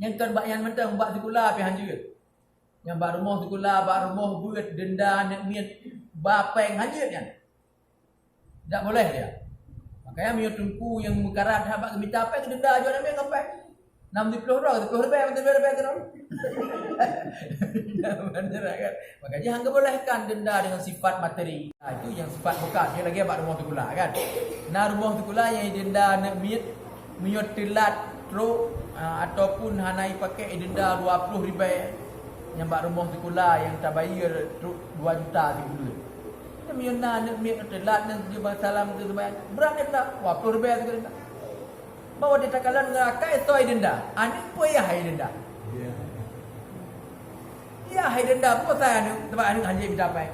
Yang kan bak yang mentang bak sekolah pi hanjut. Yang bak rumah sekolah, bak rumah buat denda nak mian bapeng hanjut kan. Tak boleh dia. Makanya mio tungku yang mekarat habak minta apa ke denda aja nak mian apa. 60 dah, 10 lebih betul lebih terus. Benar kan? Makanya hang bolehkan denda dengan sifat materi. Itu yang sifat bekas. Dia lagi abang rumah sekolah kan. Nah rumah sekolah yang denda nak mio telat terus ataupun hanai pakai denda 20 ribu yang bak rumah sekolah yang tak bayar 2 juta dulu. Dia mio nak telat dan jumpa salam ke bayar. Berapa denda? 20 ribu tu denda. Bawa dia takalan ngerakai itu hai denda. Ani pun ya hai denda. Ya hai denda pun saya anu tempat anu anjing mencapai.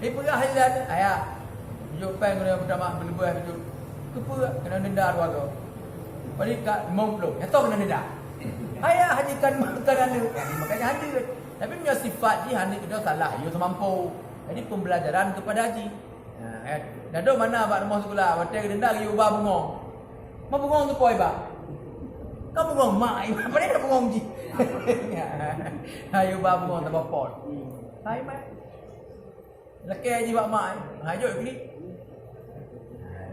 Ibu ya hai denda. Ayah. Yo peng dia pertama berlebih itu. Kepa kena denda dua go. Balik kat 50. Ya tahu kena denda. Ayah hajikan makan anu. Makanya haji. Tapi punya sifat dia haji itu salah. Yo semampu. Jadi pembelajaran kepada haji. Dah do mana abang rumah sekolah, hotel denda lagi ubah bengong. Mau bengong tu koi ba? Kau bengong mai, apa ni nak bengong ji? Ayo ba bengong tak pot. Hai mai. Laki ji bak mai. Hajo ni.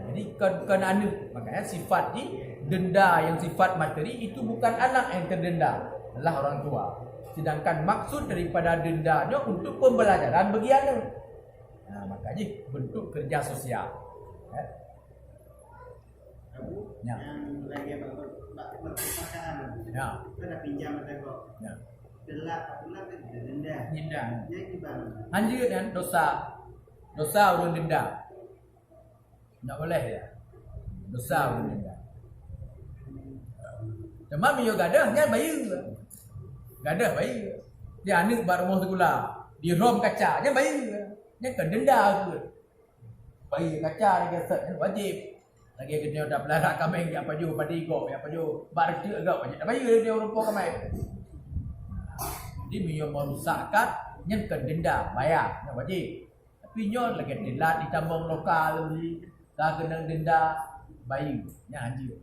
Jadi kan anu, makanya sifat ni denda yang sifat materi itu bukan anak yang terdenda, adalah orang tua. Sedangkan maksud daripada dendanya untuk pembelajaran bagi anak. Nah, makanya bentuk kerja sosial. Ya. Yang lagi berperpustakaan. Ya. Kita dah pinjam ada kok. Ya. Delak itu denda. Denda. Jadi gimana? Anjir kan dosa urang denda. Tak boleh ya. Dosa urang denda. Cuma mio gadah nya bayu. Gadah bayu. Dia anak bar rumah sekolah. Di rom kaca nya bayu. Nya kan denda ke. Bayu kaca dia set wajib. Lagi kita dah pelara kami yang apa juga padi go, yang apa juga barang agak wajib. Apa juga dia rupa kami. Jadi mio merusakkan nya kan denda bayar nya wajib. Tapi nyo lagi telat ditambang lokal ni, dah kena denda bayu nya anjir.